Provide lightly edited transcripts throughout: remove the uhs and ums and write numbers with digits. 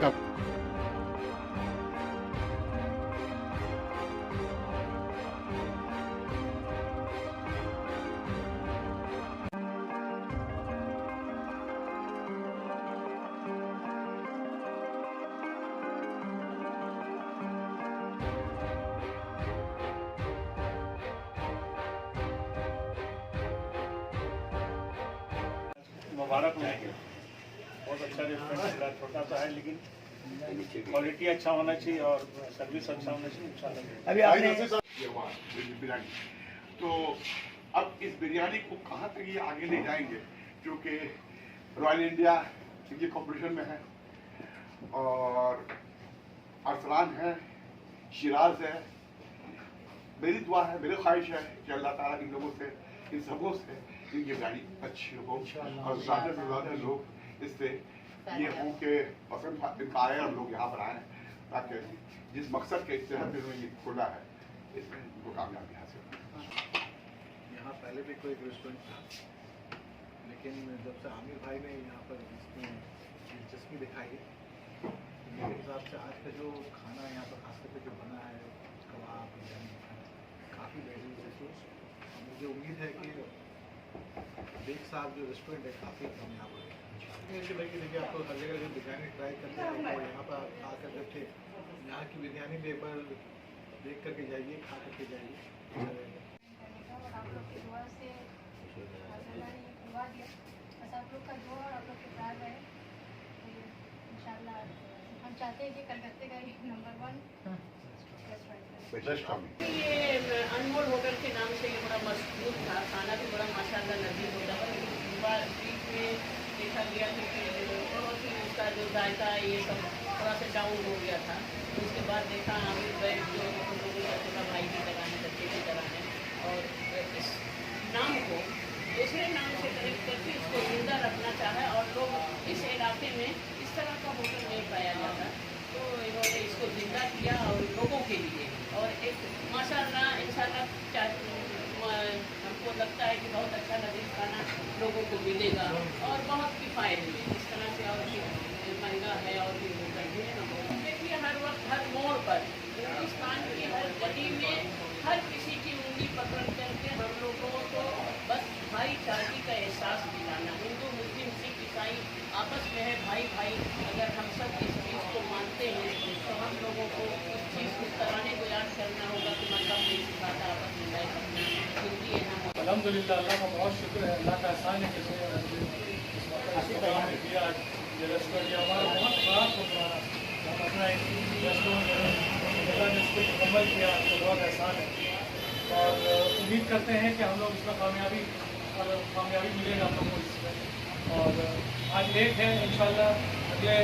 कब मुबारक हो। बहुत अच्छा रेस्टोरेंट है, छोटा सा है लेकिन क्वालिटी अच्छा होना चाहिए और सर्विस अच्छा होना चाहिए इंशाल्लाह। अभी आपने बिरयानी, तो अब इस बिरयानी को कहाँ तक ये आगे ले जाएंगे, क्योंकि रॉयल इंडिया ये कंपटीशन में है और अरसलान है, शिराज है। मेरी दुआ है, मेरी ख्वाहिश है कि अल्लाह ताला इन लोगों से, इन सबों से इनकी बिरयानी अच्छी हो और ज़्यादा से ज़्यादा लोग इससे ये हो कि पसंद इनका आए और लोग यहाँ पर आए, ताकि जिस मकसद के तहत इन्होंने ये खोला है इसमें उनको कामयाबी हासिल हो। यहाँ पहले भी कोई रेस्टोरेंट था, लेकिन जब से आमिर भाई ने यहाँ पर इसमें दिलचस्पी दिखाई, मेरे हिसाब से आज का जो खाना यहाँ पर खास करके जो बना है, कबाब बिरयानी काफ़ी बेहतरीन है। तो मुझे उम्मीद है कि बेग साहब जो रेस्टोरेंट है काफ़ी कामयाब हो। भाई देखिए, आपको हर जगह जो बिरयानी ट्राई करते हैं तो यहाँ पर आकर करके यहाँ की बिरयानी भी एक बार देख करके जाइए, खा करके जाइए। आप लोग की दुआ से दुआ दिया, बस आप लोग का दुआ और आप लोग के प्यार रहे इंशाल्लाह। हम चाहते हैं कि कलकत्ते का नंबर 1 रेस्टोरेंट है। ये अनमोल होटल के नाम से ये बड़ा मशहूर था, खाना भी बड़ा माशाल्लाह लजीज होता है, लेकिन बीच में देखा गया कि बहुत ही उसका जो जायका ये सब थोड़ा सा डाउन हो गया था। उसके बाद देखा आमिर भाई जो हम लोगों का छोटा भाई की तरह है, बच्चे की तरह है, और इस नाम को दूसरे नाम से कनेक्ट करके इसको जिंदा रखना चाहा और लोग इस इलाके में इस तरह का होटल नहीं पाया जाता, तो इन्होंने इसको जिंदा किया और लोगों के लिए। और एक माशाल्लाह इंशाल्लाह हमको लगता है कि बहुत अच्छा लजीज खाना लोगों को मिलेगा और बहुत किफ़ायत में इस तरह से। और महंगा है और भी देखिए, हर वक्त हर मोड़ पर हिंदुस्तान की हर गली में हर किसी की उंगली पकड़ करके हम लोगों को बस भाईचारे का एहसास दिलाना। हिंदू मुस्लिम सिख ईसाई आपस में है भाई भाई। अगर हम सब इस चीज़ को मानते हैं तो हम लोगों को उस चीज़ को कराने को याद करना होगा कि मतलब नहीं सिखाता आपस में भाई करना हिंदी है हम। अल्हम्दुलिल्लाह, अल्लाह का बहुत शुक्र है, अल्लाह का एहसान है कि ये रेस्टोरेंट हमारा बहुत ख़राब हो रहा है। हम अपना रेस्टोरेंट इसको मुकम्मल किया तो बहुत एहसान है और उम्मीद करते हैं कि हम लोग इसमें कामयाबी मिलेगा हम लोग को इसमें। और आज लेट है, इंशाल्लाह अगले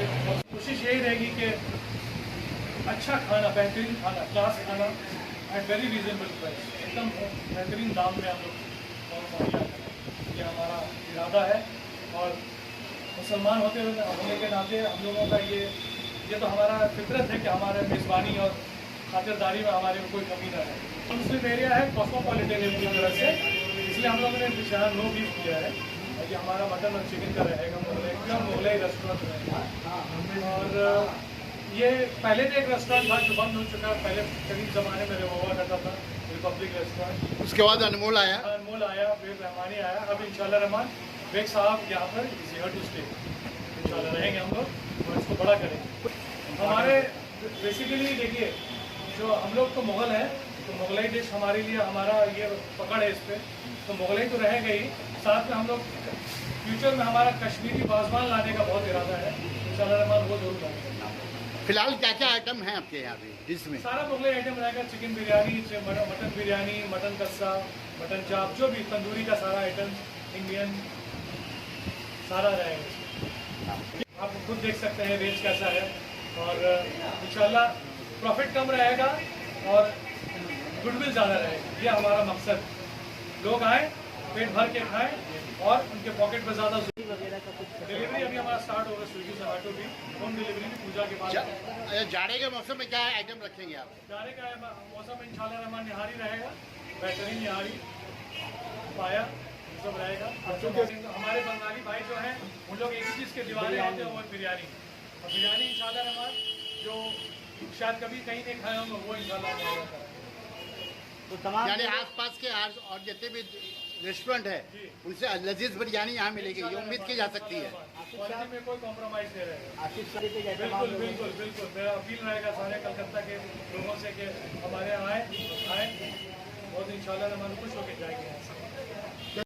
कोशिश यही रहेगी कि अच्छा खाना, बेहतरीन खाना, क्लास खाना एट वेरी रीजनेबल प्राइस, एकदम बेहतरीन दाम में हम लोग और मुहैया करें, ये हमारा इरादा है। और मुसलमान होने के नाते हम लोगों का ये तो हमारा फितरत है कि हमारे मेज़बानी और खातिरदारी में हमारे कोई कमी ना रहे। मुस्लिम एरिया है, कॉस्मोपॉलिटन है पूरी तरह से, इसलिए हम लोगों ने शहर नो बीफ किया है। ये हमारा मटन और चिकन का रहेगा, एकदम मोगलाई रेस्टोरेंट रहेगा। और ये पहले भी एक रेस्टोरेंट था जो बंद हो चुका है, पहले करीब ज़माने में हुआ करता था रिपब्लिक रेस्टोरेंट। उसके बाद अनमोल आया, फिर रहमानी आया। अब इंशाल्लाह रहमान बेग साहब यहाँ पर इज हियर टू स्टे, इंशाल्लाह रहेंगे हम लोग और इसको बड़ा करेंगे। हमारे बेसिकली देखिए, जो हम लोग तो मुग़ल हैं, तो मुग़लाई डिश हमारे लिए हमारा ये पकड़ है इस पर, तो मुग़लाई तो रहेगा ही, साथ में हम लोग फ्यूचर में हमारा कश्मीरी वाज़वान लाने का बहुत इरादा है, इंशाल्लाह रहमान वो जरूर लाएंगे। फिलहाल क्या क्या आइटम हैं आपके यहाँ पे इसमें? सारा मुग़लाई आइटम रहेगा, chicken biryani, mutton biryani, mutton कस्सा, मटन चाप, जो भी तंदूरी का सारा आइटम, इंडियन सारा रहेगा। आप खुद देख सकते हैं रेंज कैसा है और इंशाल्लाह प्रॉफिट कम रहेगा और गुडविल ज़्यादा रहेगी, ये हमारा मकसद। लोग आए, पेट भर के खाएं और उनके पॉकेट में ज़्यादा डिलीवरी अभी हमारा स्टार्ट होगा, स्विगी जोमेटो भी, होम डिलीवरी भी पूजा के बाद। जाड़े के मौसम में क्या आइटम रखेंगे आप? जाड़े का मौसम में इंशाल्लाह रहमान निहारी रहेगा, बेहतरीन निहारी, पाया सब रहेगा। क्योंकि हमारे बंगाली भाई जो हैं उन लोग एक ही चीज़ के दीवाने होते हैं, वो बिरयानी। और बिरयानी इंशाल्लाह रहमान जो शायद कभी कहीं नहीं खाए होंगे वो इंशाल्लाह हम ऑर्डर कराएंगे। तो तमाम यानी आसपास के और जितने भी रेस्टोरेंट है जी। उनसे लजीज बिरयानी यहाँ मिलेगी, ये उम्मीद की जा सकती है। क्वालिटी में कोई कॉम्प्रोमाइज़ नहीं रहेगा। आसिफ सारी पे जैसे बिल्कुल बिल्कुल बिल्कुल मेरा अपील रहेगा सारे कलकत्ता के लोगों से कि हमारे यहाँ आए बहुत इंशाल्लाह रहमान खुश होकर जाएंगे यहाँ से।